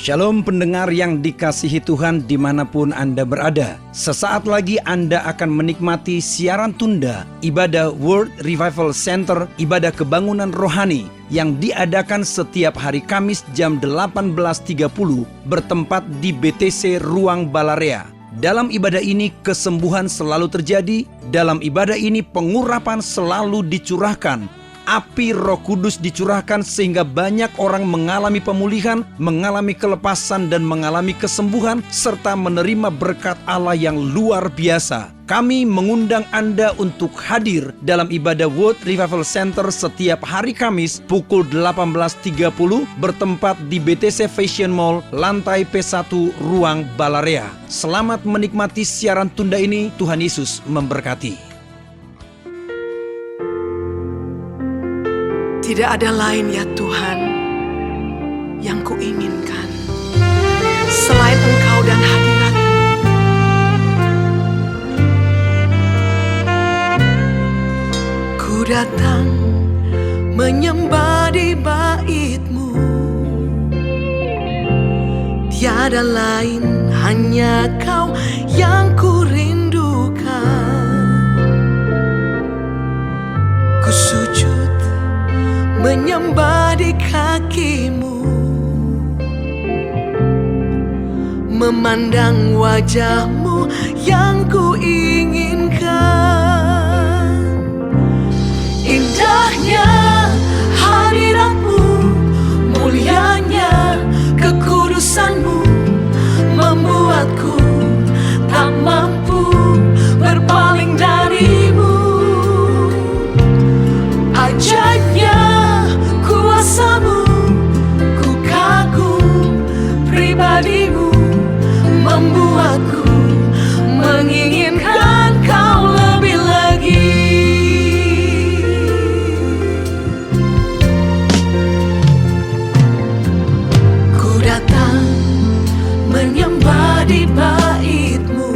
Shalom pendengar yang dikasihi Tuhan dimanapun Anda berada. Sesaat lagi Anda akan menikmati siaran tunda ibadah World Revival Center, ibadah kebangunan rohani yang diadakan setiap hari Kamis jam 18.30 bertempat di BTC Ruang Balarea. Dalam ibadah ini kesembuhan selalu terjadi, dalam ibadah ini pengurapan selalu dicurahkan. Api Roh Kudus dicurahkan sehingga banyak orang mengalami pemulihan, mengalami kelepasan dan mengalami kesembuhan serta menerima berkat Allah yang luar biasa. Kami mengundang Anda untuk hadir dalam ibadah World Revival Center setiap hari Kamis pukul 18.30 bertempat di BTC Fashion Mall, lantai P1 Ruang Balarea. Selamat menikmati siaran tunda ini. Tuhan Yesus memberkati. Tidak ada lain ya Tuhan yang kuinginkan selain Engkau dan hadirat-Mu. Ku datang menyembah di bait-Mu. Tiada lain, hanya Kau yang ku rindukan. Ku sujud menyembah di kaki-Mu, memandang wajah-Mu yang ku inginkan. Indahnya hadirat-Mu, mulianya kekudusan-Mu, membuatku tak mampu berpaling dari-Mu. Ajaibnya kuasa-Mu, ku kagum pribadi-Mu, membuatku menginginkan Kau lebih lagi. Ku datang menyembah di bait-Mu.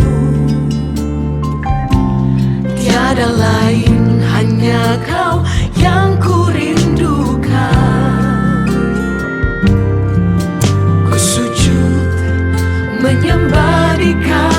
Tiada lain, hanya Kau yang ku rindukan. Ku sujud menyembah di kaki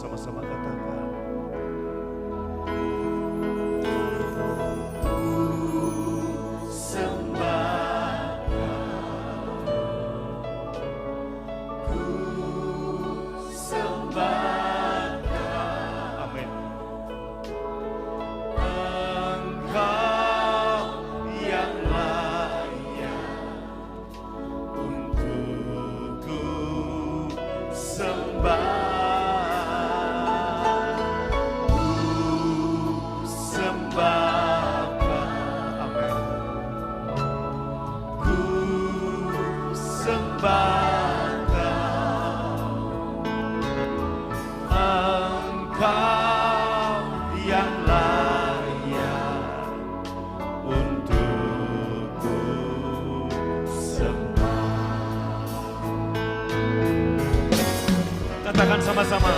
sama-sama katakan. Katakan sama-sama.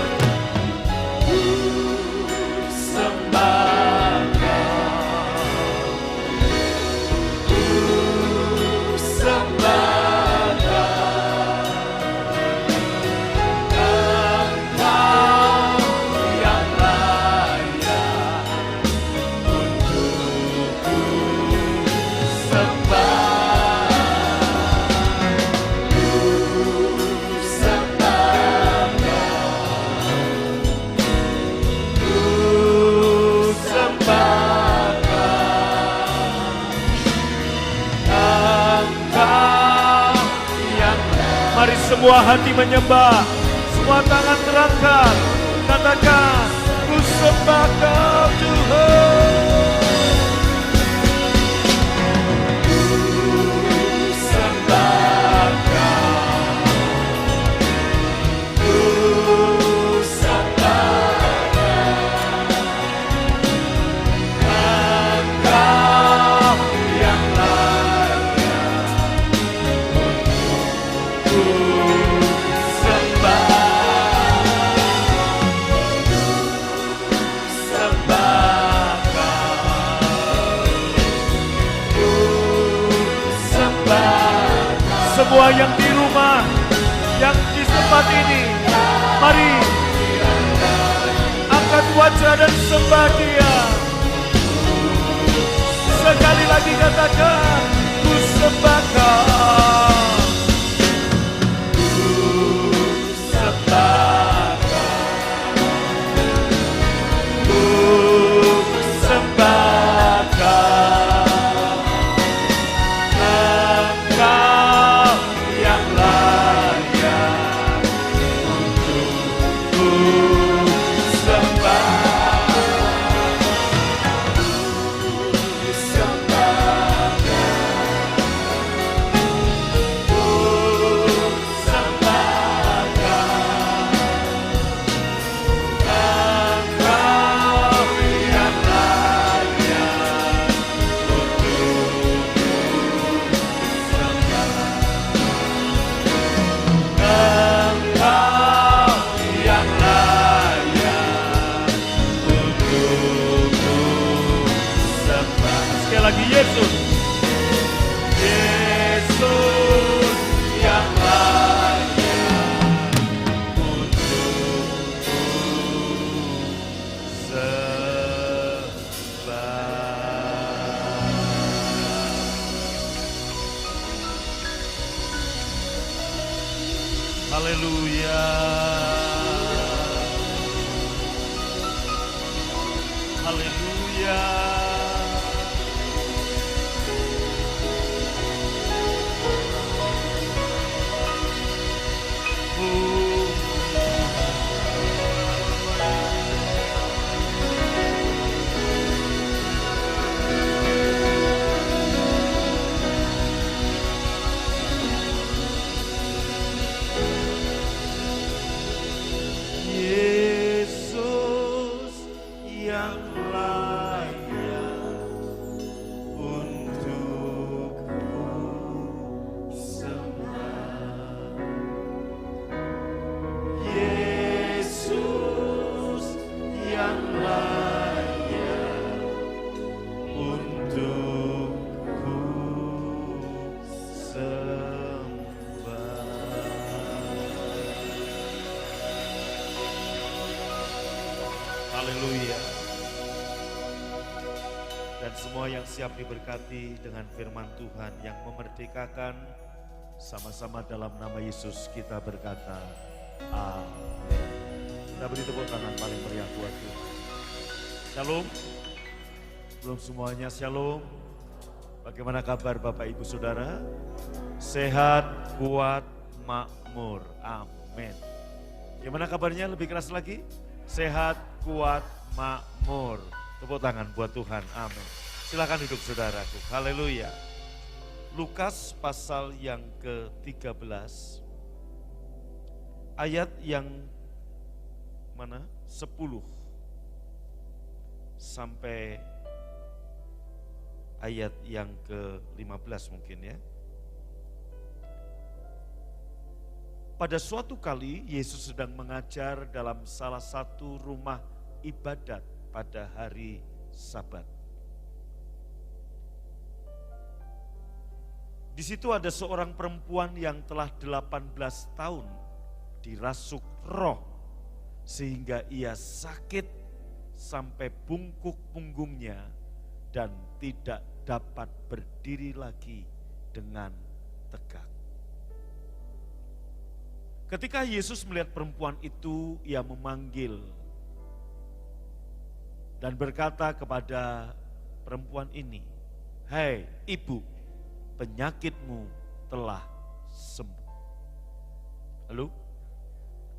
Mari semua hati menyembah, semua tangan terangkat, katakan, ku sembah Kau Tuhan. Ku sembah Kau, ku sembah Kau, Engkau yang semua yang di rumah, yang di tempat ini, mari angkat wajah dan sembah Dia. Sekali lagi katakan, ku sembah Kau, ku sembah Kau, ku sembah Kau. Lagi Yesus, Yesus yang layak untuk sembah. Haleluya, haleluya. Yesus yang layak Haleluya. Dan semua yang siap diberkati dengan firman Tuhan yang memerdekakan, sama-sama dalam nama Yesus kita berkata, amin. Kita beri tepuk tangan paling meriah buat Tuhan. Shalom. Belum semuanya shalom. Bagaimana kabar Bapak Ibu Saudara? Sehat, kuat, makmur. Amin. Gimana kabarnya lebih keras lagi? Sehat, kuat, makmur. Tepuk tangan buat Tuhan, amin. Silakan duduk saudaraku, haleluya. Lukas pasal yang ke-13, ayat yang mana? 10 sampai ayat yang ke-15 mungkin ya. Pada suatu kali Yesus sedang mengajar dalam salah satu rumah ibadat pada hari Sabat. Di situ ada seorang perempuan yang telah 18 tahun dirasuk roh sehingga ia sakit sampai bungkuk punggungnya dan tidak dapat berdiri lagi dengan tegak. Ketika Yesus melihat perempuan itu, ia memanggil dan berkata kepada perempuan ini, "Hai ibu, penyakitmu telah sembuh." Halo?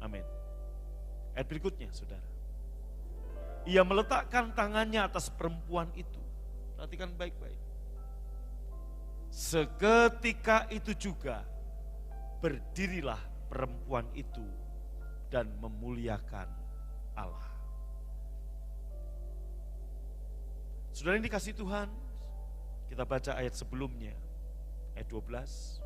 Amin. Ayat berikutnya saudara. Ia meletakkan tangannya atas perempuan itu. Perhatikan baik-baik. Seketika itu juga berdirilah perempuan itu dan memuliakan Allah. Saudara yang dikasihi Tuhan, kita baca ayat sebelumnya, ayat 12.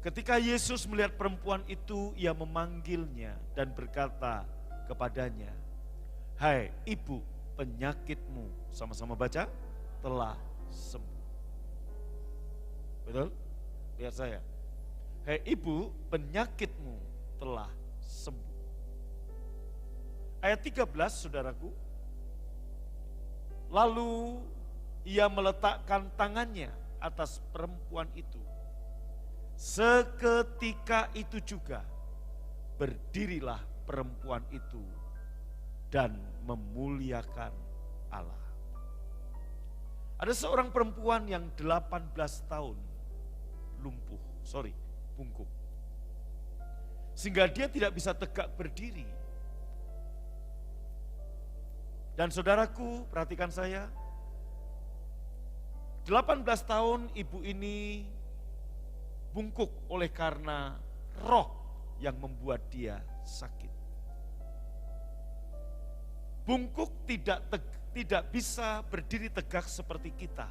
Ketika Yesus melihat perempuan itu, ia memanggilnya dan berkata kepadanya, "Hai ibu, penyakitmu," sama-sama baca, "telah sembuh." Betul? Lihat saya. "Hai ibu, penyakitmu telah sembuh." Ayat 13 saudaraku. Lalu ia meletakkan tangannya atas perempuan itu. Seketika itu juga berdirilah perempuan itu dan memuliakan Allah. Ada seorang perempuan yang 18 tahun bungkuk. Sehingga dia tidak bisa tegak berdiri. Dan saudaraku, perhatikan saya. 18 tahun ibu ini bungkuk oleh karena roh yang membuat dia sakit. Bungkuk tidak bisa berdiri tegak seperti kita.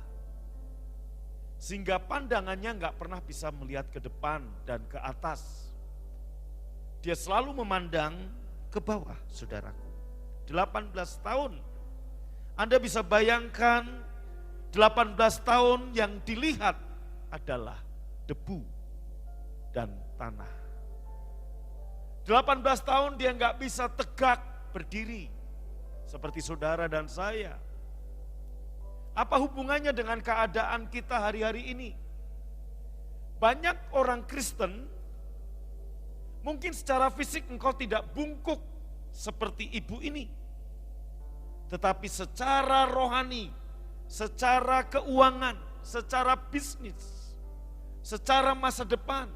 Sehingga pandangannya nggak pernah bisa melihat ke depan dan ke atas. Dia selalu memandang ke bawah, saudaraku. 18 tahun. Anda bisa bayangkan 18 tahun yang dilihat adalah debu dan tanah. 18 tahun dia nggak bisa tegak berdiri seperti saudara dan saya. Apa hubungannya dengan keadaan kita hari-hari ini? Banyak orang Kristen, mungkin secara fisik engkau tidak bungkuk seperti ibu ini. Tetapi secara rohani, secara keuangan, secara bisnis, secara masa depan,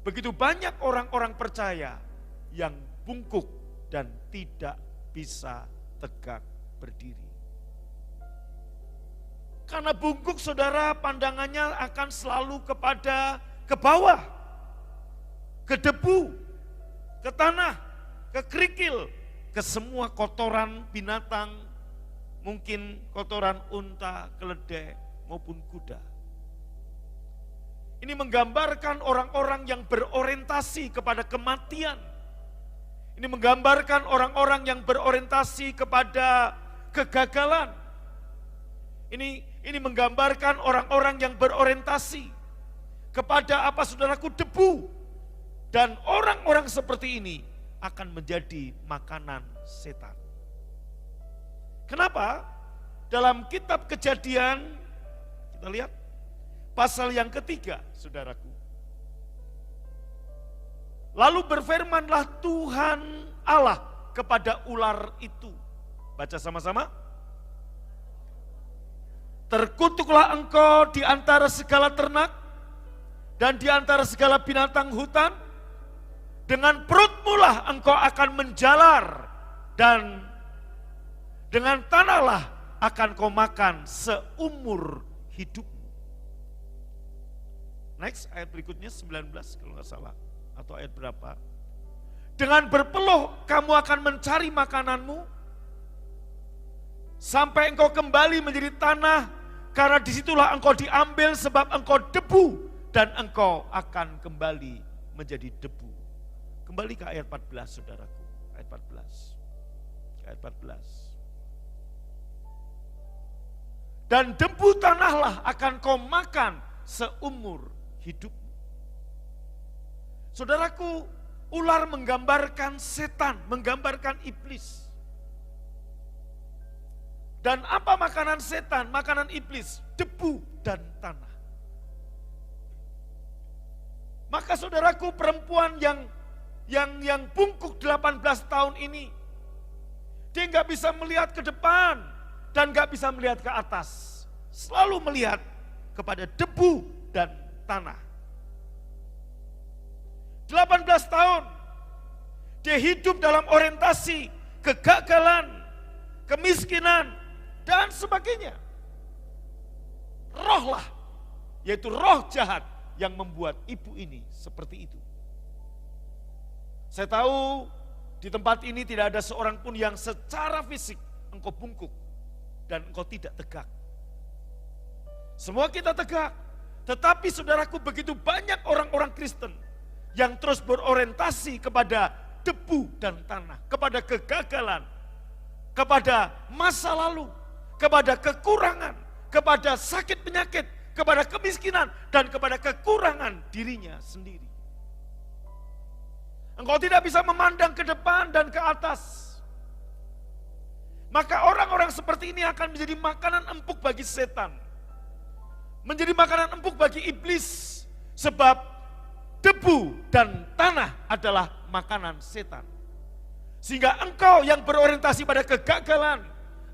begitu banyak orang-orang percaya yang bungkuk dan tidak bisa tegak berdiri. Karena bungkuk saudara, pandangannya akan selalu ke bawah, ke debu, ke tanah, ke kerikil, ke semua kotoran binatang, mungkin kotoran unta, keledai maupun kuda. Ini menggambarkan orang-orang yang berorientasi kepada kematian. Ini menggambarkan orang-orang yang berorientasi kepada kegagalan. Ini menggambarkan orang-orang yang berorientasi kepada apa saudaraku, debu. Dan orang-orang seperti ini akan menjadi makanan setan. Kenapa? Dalam kitab Kejadian, kita lihat pasal yang ketiga, saudaraku. Lalu berfirmanlah Tuhan Allah kepada ular itu. Baca sama-sama. Terkutuklah engkau di antara segala ternak dan di antara segala binatang hutan. Dengan perutmu lah engkau akan menjalar dan dengan tanahlah akan kau makan seumur hidupmu. Next, ayat berikutnya 19 kalau nggak salah. Atau ayat berapa? Dengan berpeluh kamu akan mencari makananmu sampai engkau kembali menjadi tanah, karena disitulah engkau diambil sebab engkau debu dan engkau akan kembali menjadi debu. Kembali ke ayat 14 saudaraku, ayat 14. Ayat 14. Dan debu tanahlah akan kau makan seumur hidupmu. Saudaraku, ular menggambarkan setan, menggambarkan iblis. Dan apa makanan setan, makanan iblis? Debu dan tanah. Maka saudaraku, perempuan yang bungkuk 18 tahun ini, dia nggak bisa melihat ke depan dan nggak bisa melihat ke atas. Selalu melihat kepada debu dan tanah. 18 tahun dia hidup dalam orientasi kegagalan, kemiskinan, dan sebagainya. Rohlah, yaitu roh jahat yang membuat ibu ini seperti itu. Saya tahu di tempat ini tidak ada seorang pun yang secara fisik engkau bungkuk dan engkau tidak tegak. Semua kita tegak, tetapi saudaraku, begitu banyak orang-orang Kristen yang terus berorientasi kepada debu dan tanah, kepada kegagalan, kepada masa lalu, kepada kekurangan, kepada sakit penyakit, kepada kemiskinan, dan kepada kekurangan dirinya sendiri. Engkau tidak bisa memandang ke depan dan ke atas. Maka orang-orang seperti ini akan menjadi makanan empuk bagi setan. Menjadi makanan empuk bagi iblis. Sebab debu dan tanah adalah makanan setan. Sehingga engkau yang berorientasi pada kegagalan,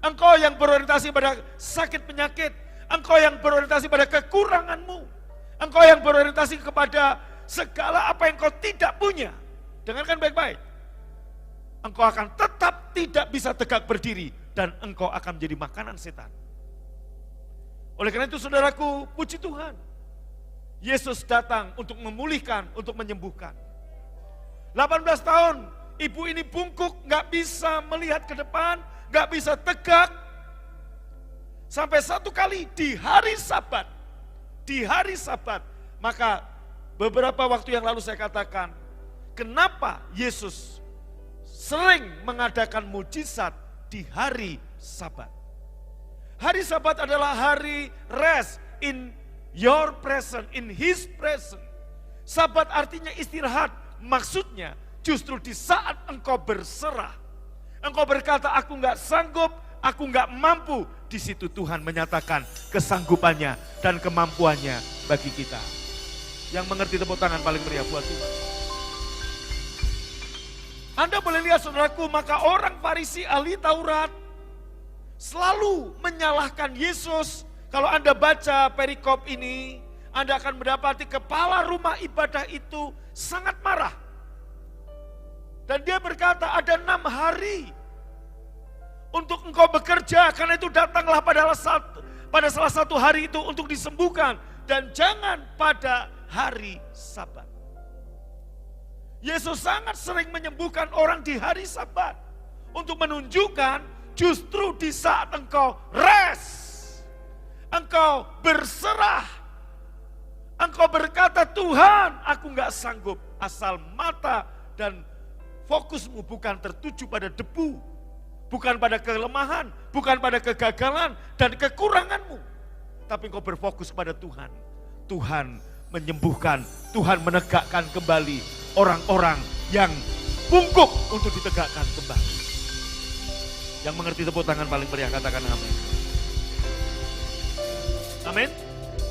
engkau yang berorientasi pada sakit penyakit, engkau yang berorientasi pada kekuranganmu, engkau yang berorientasi kepada segala apa yang kau tidak punya. Dengarkan baik-baik. Engkau akan tetap tidak bisa tegak berdiri dan engkau akan menjadi makanan setan. Oleh karena itu saudaraku, puji Tuhan. Yesus datang untuk memulihkan, untuk menyembuhkan. 18 tahun, ibu ini bungkuk, gak bisa melihat ke depan, gak bisa tegak. Sampai satu kali di hari Sabat, maka beberapa waktu yang lalu saya katakan, kenapa Yesus sering mengadakan mujizat di hari Sabat? Hari Sabat adalah hari rest in your presence, in his presence. Sabat artinya istirahat. Maksudnya justru di saat engkau berserah, engkau berkata aku gak sanggup, aku gak mampu. Di situ Tuhan menyatakan kesanggupannya dan kemampuannya bagi kita. Yang mengerti tepuk tangan paling meriah buat Tuhan. Anda boleh lihat saudaraku, maka orang Farisi ahli Taurat selalu menyalahkan Yesus. Kalau Anda baca perikop ini, Anda akan mendapati kepala rumah ibadah itu sangat marah. Dan dia berkata ada 6 hari untuk engkau bekerja, karena itu datanglah pada salah satu hari itu untuk disembuhkan. Dan jangan pada hari Sabat. Yesus sangat sering menyembuhkan orang di hari Sabat. Untuk menunjukkan justru di saat engkau rest, engkau berserah, engkau berkata Tuhan aku gak sanggup. Asal mata dan fokusmu bukan tertuju pada debu, bukan pada kelemahan, bukan pada kegagalan dan kekuranganmu. Tapi engkau berfokus pada Tuhan. Tuhan menyembuhkan, Tuhan menegakkan kembali orang-orang yang bungkuk untuk ditegakkan kembali. Yang mengerti tepuk tangan paling meriah, katakan amin. Amin.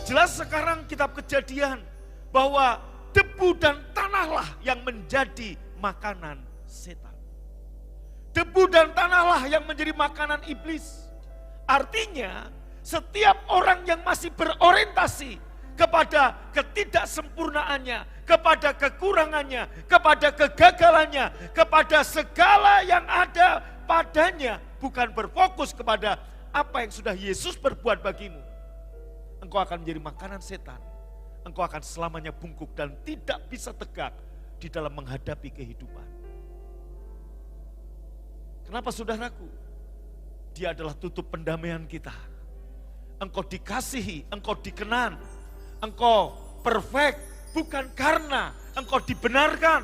Jelas sekarang kitab Kejadian bahwa debu dan tanahlah yang menjadi makanan setan. Debu dan tanahlah yang menjadi makanan iblis. Artinya setiap orang yang masih berorientasi kepada ketidaksempurnaannya, kepada kekurangannya, kepada kegagalannya, kepada segala yang ada padanya, bukan berfokus kepada apa yang sudah Yesus perbuat bagimu, engkau akan menjadi makanan setan. Engkau akan selamanya bungkuk dan tidak bisa tegak di dalam menghadapi kehidupan. Kenapa saudaraku? Dia adalah tutup pendamaian kita. Engkau dikasihi, engkau dikenan, engkau perfect, bukan karena engkau dibenarkan.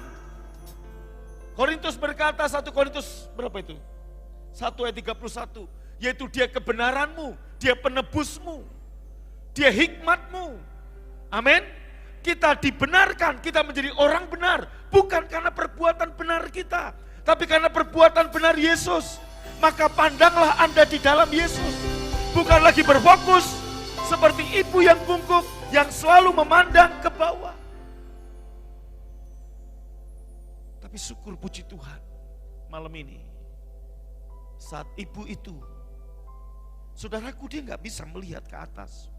Korintus berkata, 1 Korintus berapa itu? 1 ayat 31, yaitu dia kebenaranmu, dia penebusmu, dia hikmatmu. Amin. Kita dibenarkan, kita menjadi orang benar, bukan karena perbuatan benar kita, tapi karena perbuatan benar Yesus. Maka pandanglah Anda di dalam Yesus, bukan lagi berfokus seperti ibu yang bungkuk, yang selalu memandang ke bawah. Tapi syukur puji Tuhan, malam ini saat ibu itu, saudaraku, dia nggak bisa melihat ke atas.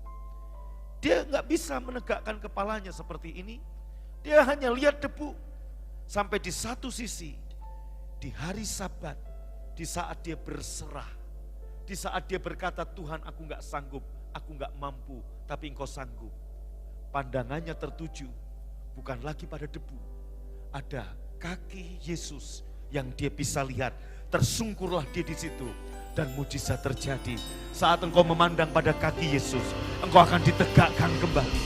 Dia nggak bisa menegakkan kepalanya seperti ini. Dia hanya lihat debu. Sampai di satu sisi, di hari Sabat, di saat dia berserah, di saat dia berkata, Tuhan, aku nggak sanggup, aku nggak mampu, tapi Engkau sanggup. Pandangannya tertuju bukan lagi pada debu. Ada kaki Yesus yang dia bisa lihat. Tersungkurlah dia di situ. Dan mujizat terjadi. Saat engkau memandang pada kaki Yesus, engkau akan ditegakkan kembali.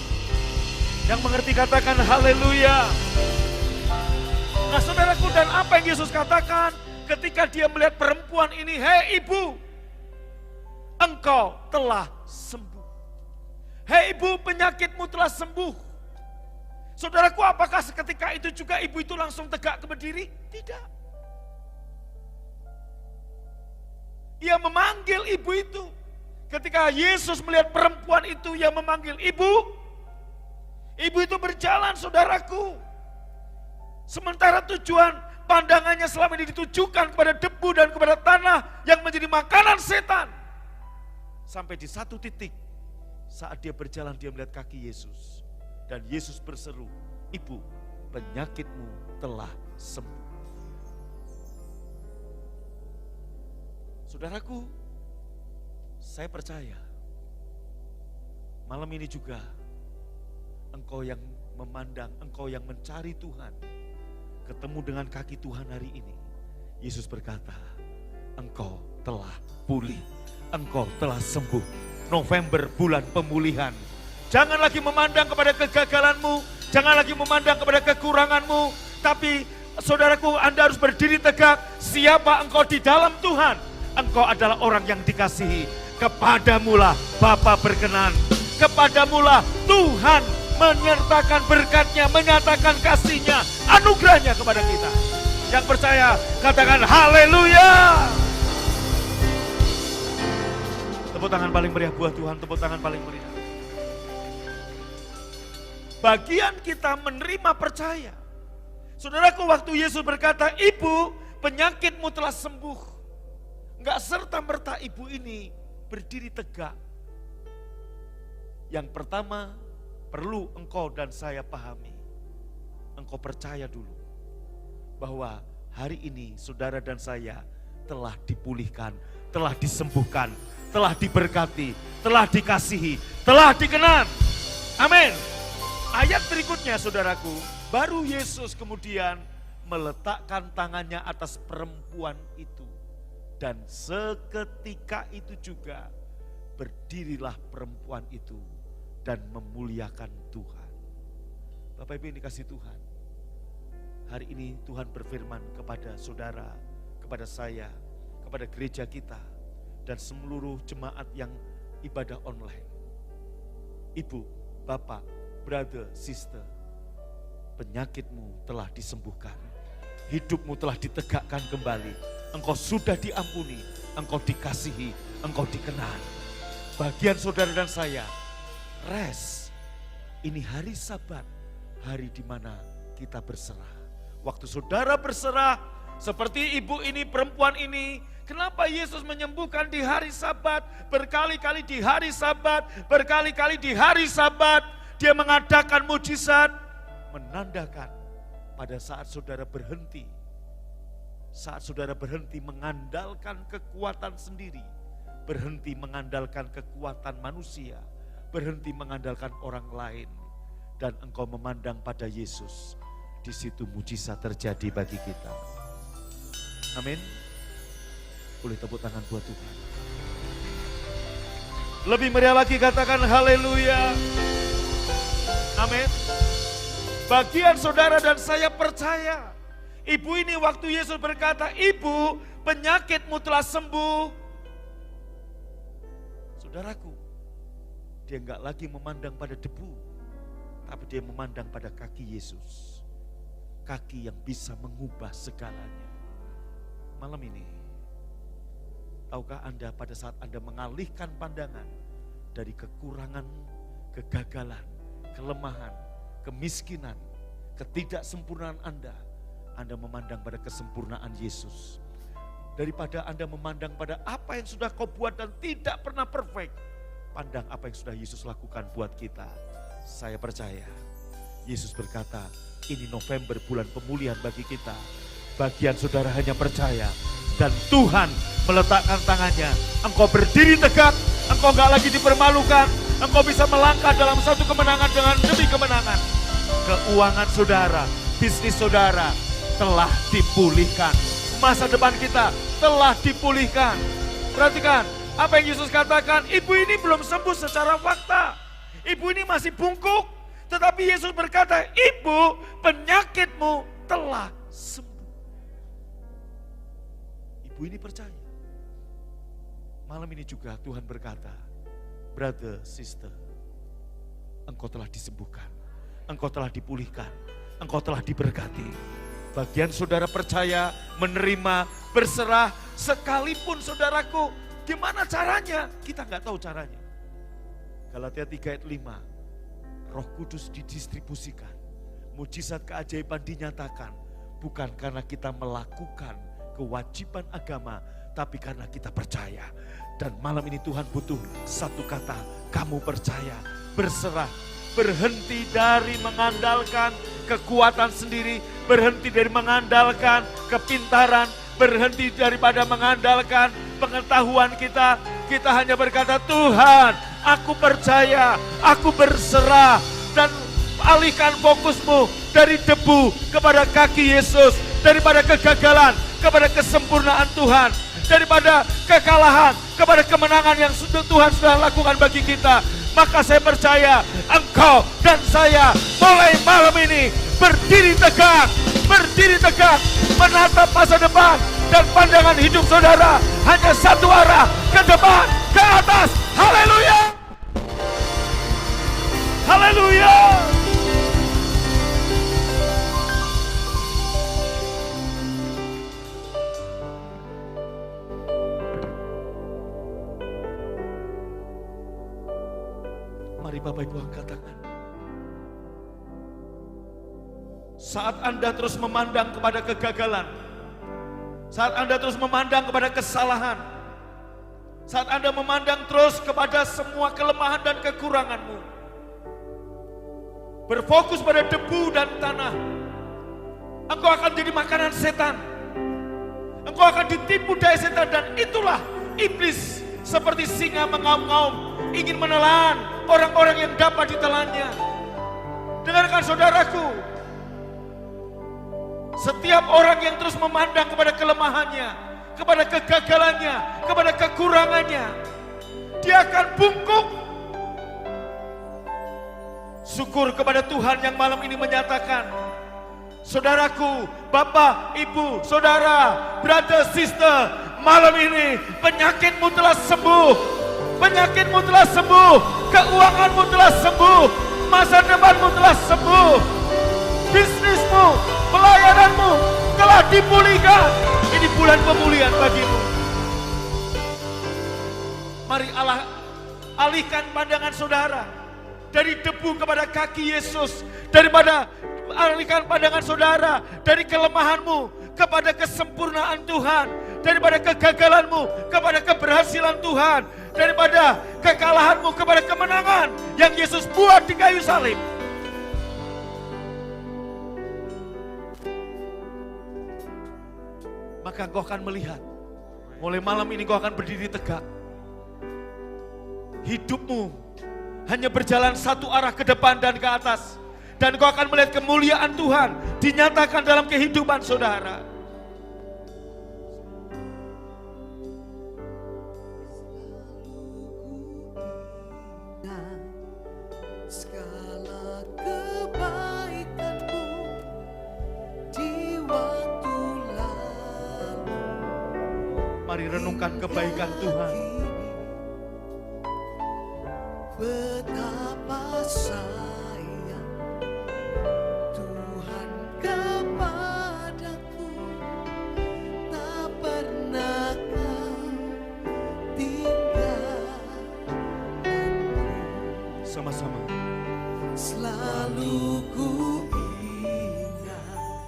Yang mengerti katakan haleluya. Nah saudaraku, dan apa yang Yesus katakan ketika dia melihat perempuan ini, hei ibu, engkau telah sembuh. Hei ibu, penyakitmu telah sembuh. Saudaraku, apakah seketika itu juga ibu itu langsung tegak berdiri? Tidak. Ia memanggil ibu itu. Ketika Yesus melihat perempuan itu yang memanggil ibu, ibu itu berjalan, saudaraku. Sementara tujuan pandangannya selama ini ditujukan kepada debu dan kepada tanah yang menjadi makanan setan. Sampai di satu titik, saat dia berjalan, dia melihat kaki Yesus. Dan Yesus berseru, ibu, penyakitmu telah sembuh. Saudaraku, saya percaya malam ini juga engkau yang memandang, engkau yang mencari Tuhan, ketemu dengan kaki Tuhan hari ini. Yesus berkata, engkau telah pulih, engkau telah sembuh. November, bulan pemulihan. Jangan lagi memandang kepada kegagalanmu, jangan lagi memandang kepada kekuranganmu, tapi saudaraku, Anda harus berdiri tegak. Siapa engkau di dalam Tuhan? Engkau adalah orang yang dikasihi. Kepadamulah Bapa berkenan. Kepadamulah Tuhan menyertakan berkatnya, menyatakan kasihnya, anugerahnya kepada kita. Yang percaya katakan haleluya. Tepuk tangan paling meriah buat Tuhan, tepuk tangan paling meriah. Bagian kita menerima percaya. Saudaraku, waktu Yesus berkata, ibu, penyakitmu telah sembuh. Enggak serta-merta ibu ini berdiri tegak. Yang pertama, perlu engkau dan saya pahami. Engkau percaya dulu bahwa hari ini saudara dan saya telah dipulihkan, telah disembuhkan, telah diberkati, telah dikasihi, telah dikenan. Amin. Ayat berikutnya saudaraku, baru Yesus kemudian meletakkan tangannya atas perempuan itu. Dan seketika itu juga berdirilah perempuan itu dan memuliakan Tuhan. Bapak Ibu yang dikasihi Tuhan, hari ini Tuhan berfirman kepada saudara, kepada saya, kepada gereja kita, dan seluruh jemaat yang ibadah online. Ibu, bapak, brother, sister, penyakitmu telah disembuhkan. hidupmu telah ditegakkan kembali. Engkau sudah diampuni, engkau dikasihi, engkau dikenal. Bagian saudara dan saya, rest. Ini hari Sabat, hari di mana kita berserah. Waktu saudara berserah, seperti ibu ini, perempuan ini, kenapa Yesus menyembuhkan di hari Sabat, berkali-kali di hari Sabat, berkali-kali di hari Sabat, dia mengadakan mujizat, menandakan pada saat saudara berhenti mengandalkan kekuatan sendiri, berhenti mengandalkan kekuatan manusia, berhenti mengandalkan orang lain, dan engkau memandang pada Yesus, di situ mujizat terjadi bagi kita. Amin. Boleh tepuk tangan buat Tuhan. Lebih meriah lagi katakan haleluya. Amin. Bagian saudara dan saya percaya. Ibu ini waktu Yesus berkata, ibu penyakitmu telah sembuh. Saudaraku, dia enggak lagi memandang pada debu, tapi dia memandang pada kaki Yesus. Kaki yang bisa mengubah segalanya. Malam ini, tahukah Anda pada saat Anda mengalihkan pandangan dari kekurangan, kegagalan, kelemahan, kemiskinan, ketidaksempurnaan Anda memandang pada kesempurnaan Yesus. Daripada Anda memandang pada apa yang sudah kau buat dan tidak pernah perfect, pandang apa yang sudah Yesus lakukan buat kita. Saya percaya, Yesus berkata, ini November bulan pemulihan bagi kita. Bagian saudara hanya percaya dan Tuhan meletakkan tangannya. Engkau berdiri tegak, engkau gak lagi dipermalukan. Engkau bisa melangkah dalam satu kemenangan demi kemenangan. Keuangan saudara, bisnis saudara telah dipulihkan. Masa depan kita telah dipulihkan. Perhatikan apa yang Yesus katakan, ibu ini belum sembuh secara fakta. Ibu ini masih bungkuk, tetapi Yesus berkata, ibu penyakitmu telah sembuh. Ibu ini percaya. Malam ini juga Tuhan berkata, brother, sister, engkau telah disembuhkan, engkau telah dipulihkan, engkau telah diberkati. Bagian saudara percaya, menerima, berserah, sekalipun saudaraku, gimana caranya? Kita nggak tahu caranya. Galatia 3 ayat 5, Roh Kudus didistribusikan, mujizat keajaiban dinyatakan, bukan karena kita melakukan kewajiban agama, tapi karena kita percaya. Dan malam ini Tuhan butuh satu kata, kamu percaya, berserah, berhenti dari mengandalkan kekuatan sendiri, berhenti dari mengandalkan kepintaran, berhenti daripada mengandalkan pengetahuan kita. Kita hanya berkata, Tuhan, aku percaya, aku berserah, dan alihkan fokusmu dari debu kepada kaki Yesus, daripada kegagalan kepada kesempurnaan Tuhan, daripada kekalahan kepada kemenangan yang Tuhan sudah lakukan bagi kita. Maka saya percaya engkau dan saya mulai malam ini berdiri tegak, menatap masa depan, dan pandangan hidup saudara hanya satu arah, ke depan, ke atas. Haleluya! Haleluya! Mari Bapak Ibu angkat tangan. Saat Anda terus memandang kepada kegagalan, saat Anda terus memandang kepada kesalahan, saat Anda memandang terus kepada semua kelemahan dan kekuranganmu, berfokus pada debu dan tanah, engkau akan jadi makanan setan. Engkau akan ditipu daya setan, dan itulah iblis seperti singa mengaum-ngaum, ingin menelan orang-orang yang dapat ditelannya. Dengarkan saudaraku, setiap orang yang terus memandang kepada kelemahannya, kepada kegagalannya, kepada kekurangannya, dia akan bungkuk. Syukur kepada Tuhan yang malam ini menyatakan, saudaraku, bapak, ibu, saudara, brother, sister, malam ini penyakitmu telah sembuh, penyakitmu telah sembuh, keuanganmu telah sembuh, masa depanmu telah sembuh, bisnismu, pelayananmu telah dipulihkan. Ini bulan pemulihan bagimu. Mari Allah alihkan pandangan saudara dari debu kepada kaki Yesus, alihkan pandangan saudara dari kelemahanmu kepada kesempurnaan Tuhan, daripada kegagalanmu kepada keberhasilan Tuhan, daripada kekalahanmu kepada kemenangan yang Yesus buat di kayu salib. Maka engkau akan melihat, mulai malam ini engkau akan berdiri tegak. Hidupmu hanya berjalan satu arah ke depan dan ke atas. Dan engkau akan melihat kemuliaan Tuhan dinyatakan dalam kehidupan saudara. Segala kebaikanmu di waktu lalu. Mari renungkan kebaikan Tuhan. Betapa sayang Tuhan kepadaku, tak pernah Kau tinggalkanku. Sama-sama. Selalu ku ingat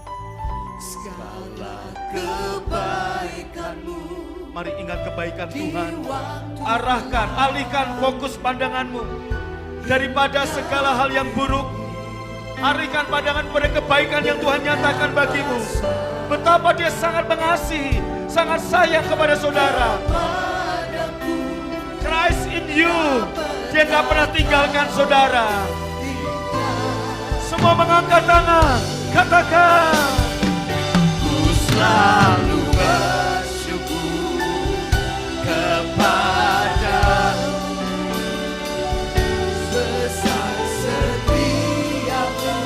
segala kebaikanmu. Mari ingat kebaikan Tuhan. Arahkan, alihkan fokus pandanganmu daripada segala hal yang buruk. Alihkan pandangan pada kebaikan yang Tuhan nyatakan bagimu. Betapa Dia sangat mengasihi, sangat sayang kepada saudara. Christ in you. Dia gak pernah tinggalkan saudara. Semua mengangkat tangan, katakan, ku selalu bersyukur kepadamu, Besar setiamu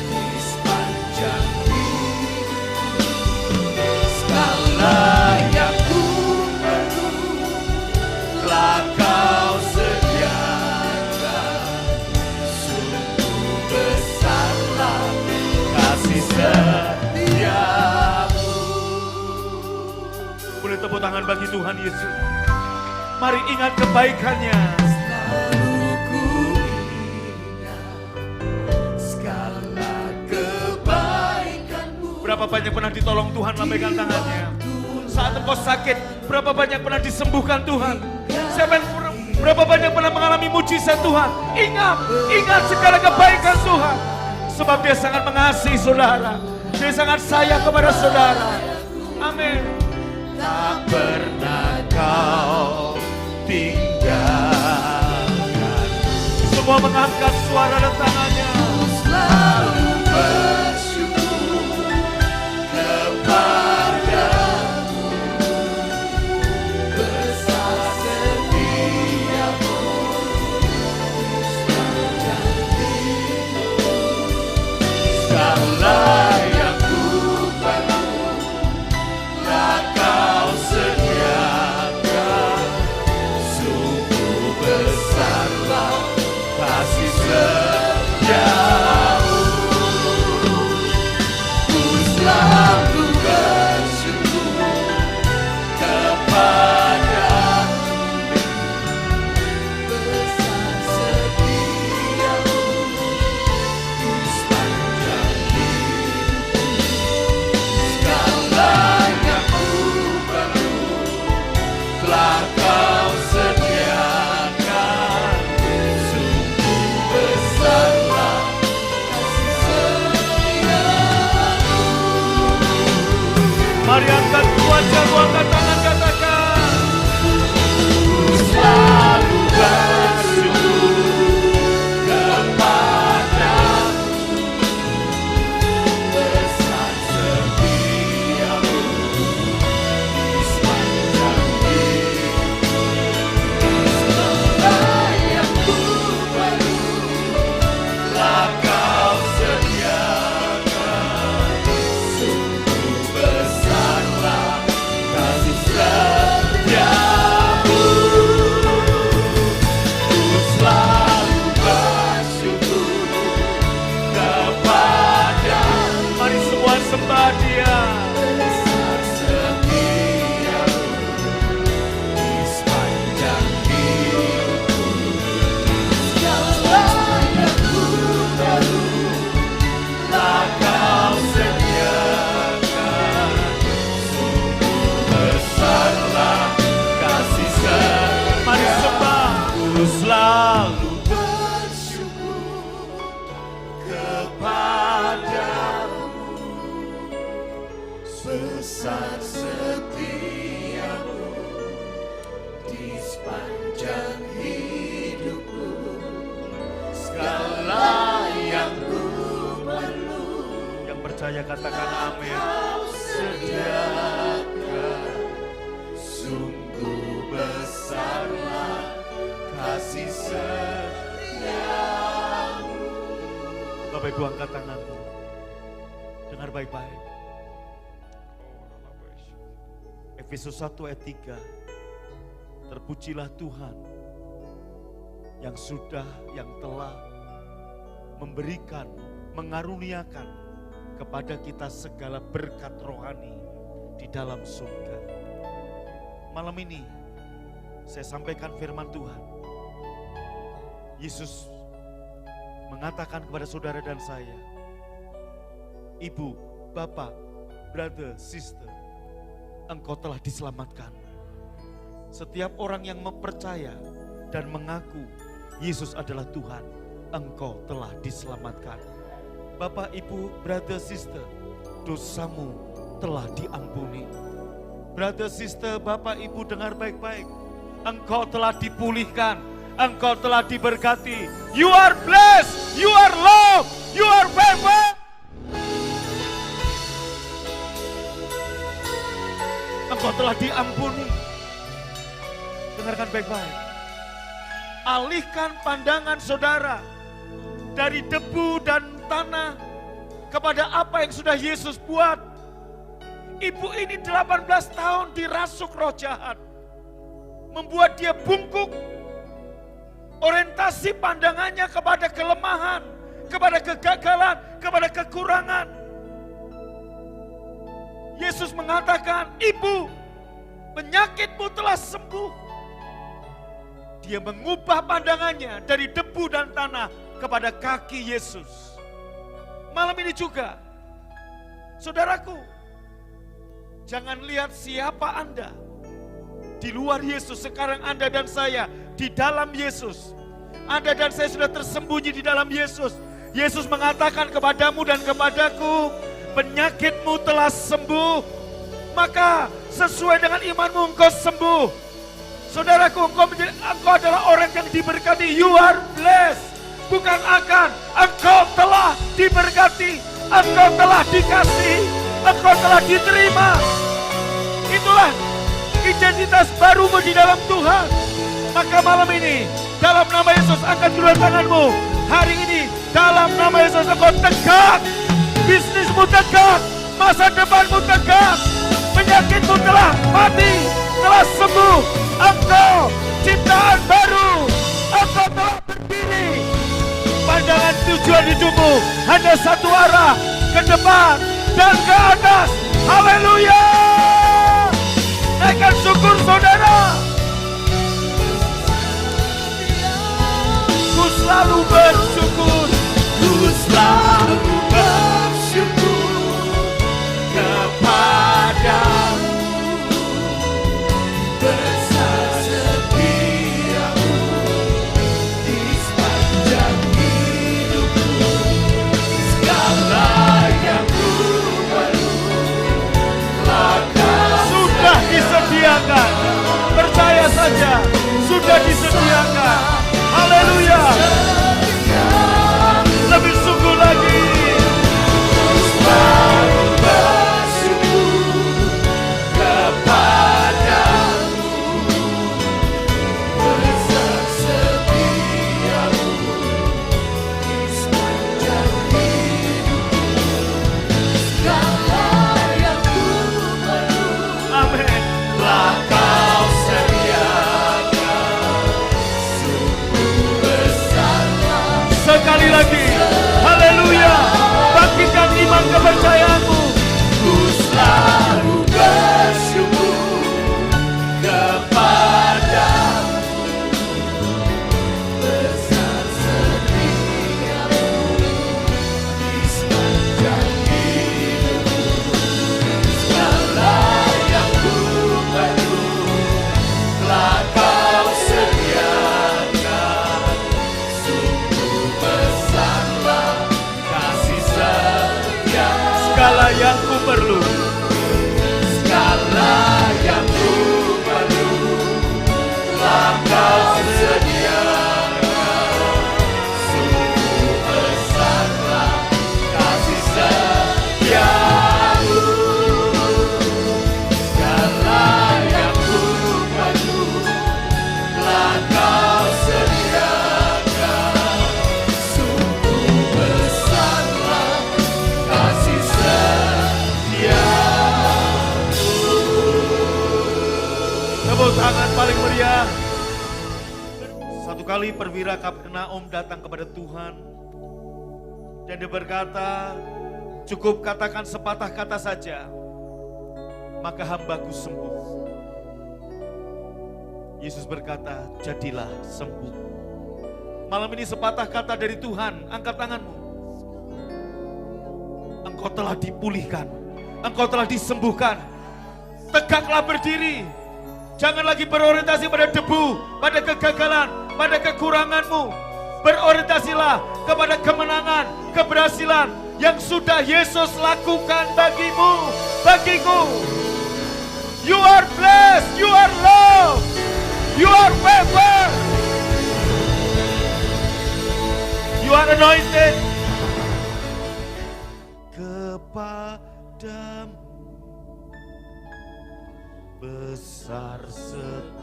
di sepanjang hidup. Segala yang ku perlu telah Kau sediakan. Sungguh besarlah kasih setiamu. boleh tepuk tangan bagi Tuhan Yesus. Mari ingat kebaikannya. Selalu ku ingat segala kebaikanmu. Berapa banyak pernah ditolong Tuhan, lambaikan tangannya. Saat engkau sakit, berapa banyak pernah disembuhkan Tuhan. Berapa banyak pernah mengalami mujizat Tuhan. Ingat segala kebaikan Tuhan. Sebab Dia sangat mengasihi saudara. Dia sangat sayang kepada saudara. Amin. Tak pernah Kau tinggalkan. Semua mengangkat suara dan tangannya. Selalu bersyukur kepadamu. Besar setiamu sepanjang hidup. Segala yang ku perlu telah Kau sediakan. Sungguh besarlah kasih setiamu. Ku selalu bersyukur kepadamu. Besar setiamu di sepanjang hidup. Segala yang ku perlu telah Kau sediakan. Sungguh besarlah kasih setiamu. Mari angkat wajahmu, angkat tangan, katakan. Ku selalu bersyukur kepadamu. Besar setiamu di sepanjang hidup. Segala yang ku perlu telah Kau sediakan. Sungguh besarlah besar setiamu di sepanjang hidupku. Segala yang ku perlu, yang percaya katakan amin. Kau sediakan, sungguh besarlah kasih setiamu. Bapak Ibu angkat tanganmu, dengar baik-baik. Efesus 1 ayat 3, terpujilah Tuhan yang sudah, yang telah memberikan, mengaruniakan kepada kita segala berkat rohani di dalam surga. Malam ini saya sampaikan firman Tuhan. Yesus mengatakan kepada saudara dan saya, ibu, bapak, brother, sister, engkau telah diselamatkan. Setiap orang yang mempercaya dan mengaku Yesus adalah Tuhan, engkau telah diselamatkan. Bapak, ibu, brother, sister, dosamu telah diampuni. Brother, sister, bapak, ibu, dengar baik-baik. Engkau telah dipulihkan, engkau telah diberkati. You are blessed, you are loved, you are favored. Engkau telah diampuni. Dengarkan baik-baik. Alihkan pandangan saudara dari debu dan tanah kepada apa yang sudah Yesus buat. Ibu ini 18 tahun dirasuk roh jahat, membuat dia bungkuk. Orientasi pandangannya kepada kelemahan, kepada kegagalan, kepada kekurangan. Yesus mengatakan, ibu, penyakitmu telah sembuh. Dia mengubah pandangannya dari debu dan tanah kepada kaki Yesus. Malam ini juga, saudaraku, jangan lihat siapa Anda. Di luar Yesus, sekarang Anda dan saya di dalam Yesus. Anda dan saya sudah tersembunyi di dalam Yesus. Yesus mengatakan kepadamu dan kepadaku, penyakitmu telah sembuh, maka sesuai dengan imanmu engkau sembuh. Saudaraku, engkau adalah orang yang diberkati. You are blessed, bukan akan. Engkau telah diberkati, engkau telah dikasihi, engkau telah diterima. Itulah identitas barumu di dalam Tuhan. Maka malam ini, dalam nama Yesus, angkat kedua tanganmu. Hari ini, dalam nama Yesus, engkau tegak. Bisnismu tegak, masa depanmu tegak, penyakitmu telah mati, telah sembuh. Engkau ciptaan baru, engkau telah berdiri. Pandangan tujuan hidupmu hanya satu arah, ke depan dan ke atas. Haleluya! Naikkan syukur saudara. Ku selalu bersyukur, ku selalu bersyukur kepadamu, besar setiamu di sepanjang hidupku. Segala yang ku perlu sudah disediakan. Percaya saja, sudah disediakan. Haleluya! Lebih sungguh lagi. Selalu bersyukur kepadamu, besar setiamu di sepanjang hidupku. Segala yang ku perlu, amin, telah kau sediakan. Sungguh besarlah. Sekali lagi, haleluya, bangkitkan iman kepercayaanmu. Ku selalu bersyukur kepadamu, besar setiamu di sepanjang hidupku. Segala yang ku perlu telah kau sediakan. Sungguh besarlah kasih setia. Segala yang ku perlu, Tangan paling meriah. Satu kali perwira Kapernaum datang kepada Tuhan dan dia berkata, cukup katakan sepatah kata saja, maka hambaku sembuh. Yesus berkata, jadilah sembuh. Malam ini sepatah kata dari Tuhan, angkat tanganmu. Engkau telah dipulihkan, engkau telah disembuhkan. Tegaklah berdiri. Jangan lagi berorientasi pada debu, pada kegagalan, pada kekuranganmu. Berorientasilah kepada kemenangan, keberhasilan yang sudah Yesus lakukan bagimu, bagiku. You are blessed, you are loved, you are favored, you are anointed. Kepadamu besar setiamu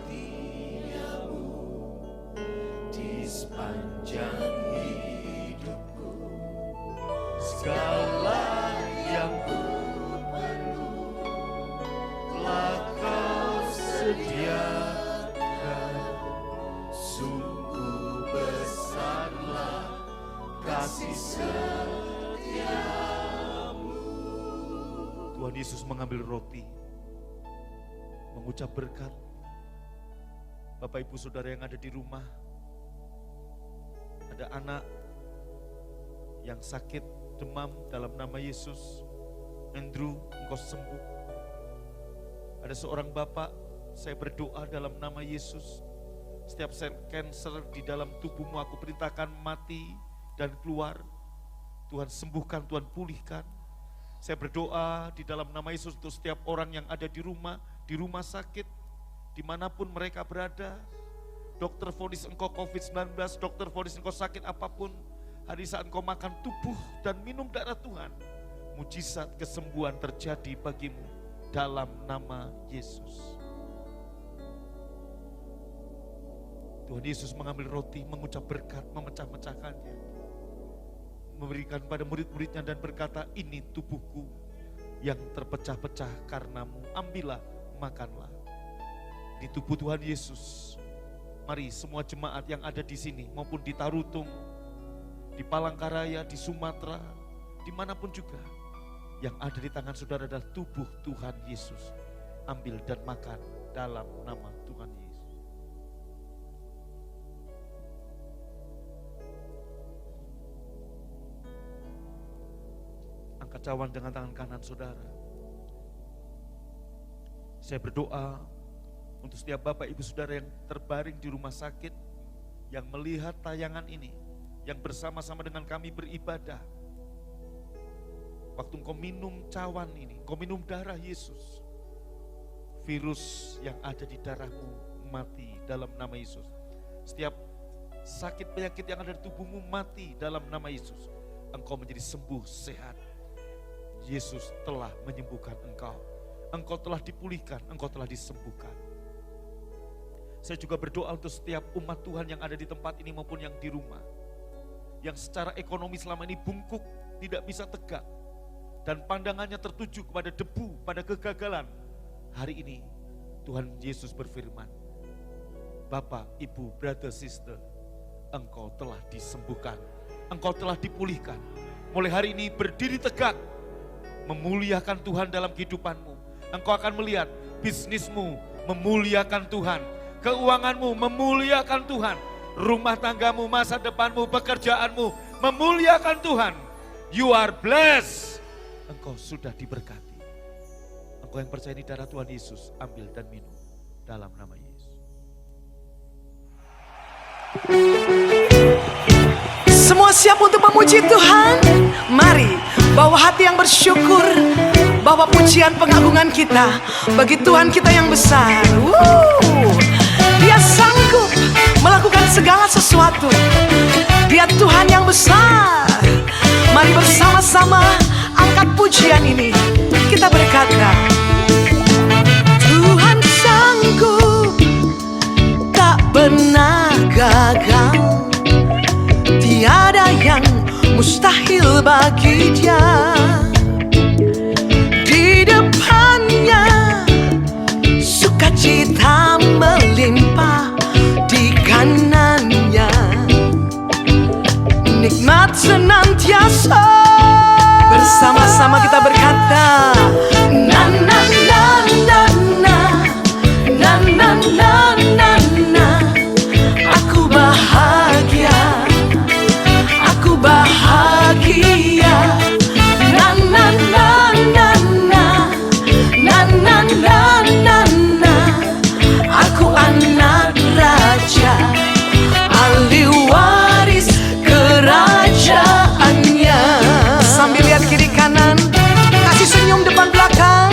di sepanjang hidupku, segala yang ku perlu telah kau sediakan. Sungguh besarlah kasih setiamu. Tuhan Yesus mengambil roti, mengucap berkat. Bapak Ibu Saudara yang ada di rumah, ada anak yang sakit demam, dalam nama Yesus, Andrew, engkau sembuh. Ada seorang bapak, saya berdoa dalam nama Yesus, setiap sel kanker di dalam tubuhmu aku perintahkan mati dan keluar. Tuhan sembuhkan, Tuhan pulihkan. Saya berdoa di dalam nama Yesus untuk setiap orang yang ada di rumah sakit, dimanapun mereka berada. Dokter vonis engkau COVID-19, dokter vonis engkau sakit apapun, hari saat engkau makan tubuh dan minum darah Tuhan, mujizat kesembuhan terjadi bagimu dalam nama Yesus. Tuhan Yesus mengambil roti, mengucap berkat, memecah-mecahkannya, memberikan pada murid-muridnya dan berkata, ini tubuhku yang terpecah-pecah karenamu, ambillah, makanlah. Di tubuh Tuhan Yesus. Mari semua jemaat yang ada di sini maupun di Tarutung, di Palangkaraya, di Sumatera, dimanapun juga, yang ada di tangan saudara adalah tubuh Tuhan Yesus. Ambil dan makan dalam nama Tuhan Yesus. Angkat cawan dengan tangan kanan saudara. Saya berdoa untuk setiap Bapak Ibu Saudara yang terbaring di rumah sakit, yang melihat tayangan ini, yang bersama-sama dengan kami beribadah. Waktu engkau minum cawan ini, engkau minum darah Yesus, virus yang ada di darahmu mati dalam nama Yesus. Setiap sakit penyakit yang ada di tubuhmu mati dalam nama Yesus. Engkau menjadi sembuh, sehat. Yesus telah menyembuhkan engkau. Engkau telah dipulihkan, engkau telah disembuhkan. Saya juga berdoa untuk setiap umat Tuhan yang ada di tempat ini maupun yang di rumah, yang secara ekonomi selama ini bungkuk, tidak bisa tegak, dan pandangannya tertuju kepada debu, pada kegagalan. Hari ini Tuhan Yesus berfirman, Bapak, Ibu, brother, sister, engkau telah disembuhkan, engkau telah dipulihkan. Mulai hari ini berdiri tegak, memuliakan Tuhan dalam kehidupanmu. Engkau akan melihat bisnismu memuliakan Tuhan, keuanganmu memuliakan Tuhan, rumah tanggamu, masa depanmu, pekerjaanmu memuliakan Tuhan. You are blessed. Engkau sudah diberkati. Engkau yang percaya ini darah Tuhan Yesus, ambil dan minum dalam nama Yesus. Semua siap untuk memuji Tuhan? Mari bawa hati yang bersyukur bahwa pujian pengagungan kita bagi Tuhan kita yang besar. Dia sanggup melakukan segala sesuatu. Dia Tuhan yang besar. Mari bersama-sama angkat pujian ini. Kita berkata, Tuhan sanggup, tak pernah gagal. Tiada yang mustahil bagi Dia. Di depannya sukacita melimpah, di kanannya nikmat senantiasa. Bersama-sama kita berkata, na na na na na, na na na na na. Aku bahagia, aku bahagia. Na na na na na, na na na na na. Aku anak raja, ahli waris kerajaannya. Sambil lihat kiri kanan, kasih senyum depan belakang.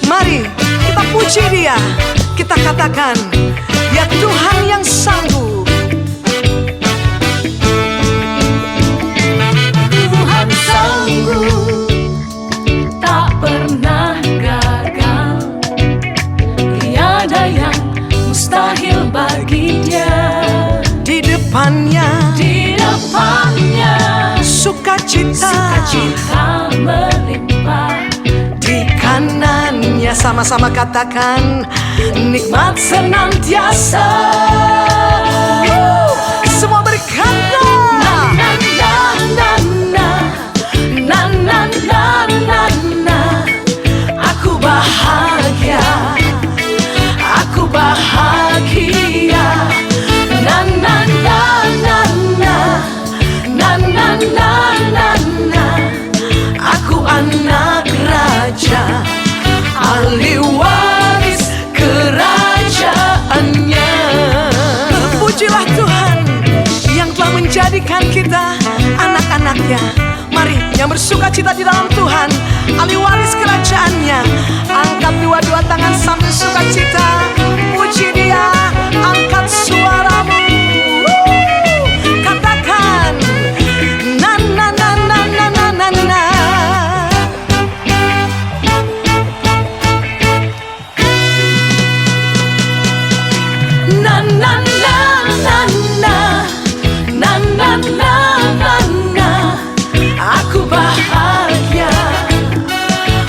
Mari kita puji Dia. Kita katakan, ya Tuhan yang sanggup. Tuhan sanggup, tak pernah gagal. Tiada yang mustahil bagi Dia. Di depannya sukacita melimpah, di kanannya. Sama-sama katakan, nikmat senantiasa. Semua berkata, na na na na na, na na na na na. Aku bahagia, aku bahagia. Na na na na na, na na na na na. Aku anak raja, ahli waris kerajaannya. Pujilah Tuhan yang telah menjadikan kita anak-anaknya. Mari yang bersuka cita di dalam Tuhan, ahli waris kerajaannya, angkat dua-dua tangan sambil sukacita. Puji Dia, angkat suaramu. Katakan, na na na na na na na na. Na na na na na, na na na na na. Aku bahagia,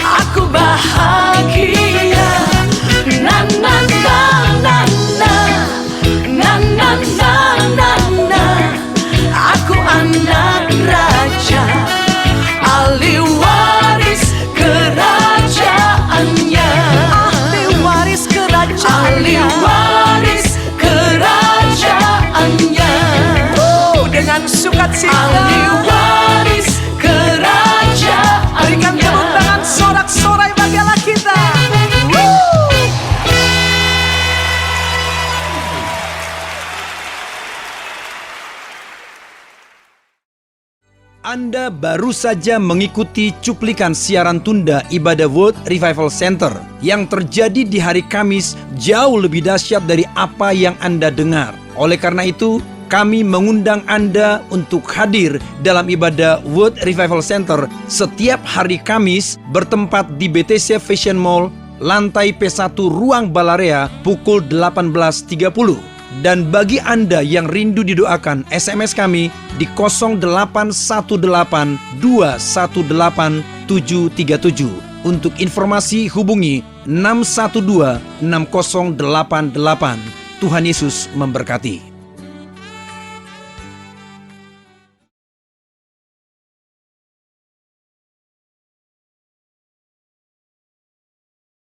aku bahagia. Na na na na na, na na na na na. Aku anak raja, ahli waris kerajaannya. Ahli waris kerajaannya, ahli waris kerajaannya. Dengan sukacita, ahli waris kerajaan. Berikan tepuk tangan sorak-sorai bagi Allah kita. Anda baru saja mengikuti cuplikan siaran tunda ibadah World Revival Center yang terjadi di hari Kamis jauh lebih dahsyat dari apa yang Anda dengar. Oleh karena itu, kami mengundang Anda untuk hadir dalam ibadah World Revival Center setiap hari Kamis bertempat di BTC Fashion Mall, lantai P1 Ruang Balarea pukul 18.30. Dan bagi Anda yang rindu didoakan, SMS kami di 0818218737. Untuk informasi hubungi 6126088. Tuhan Yesus memberkati.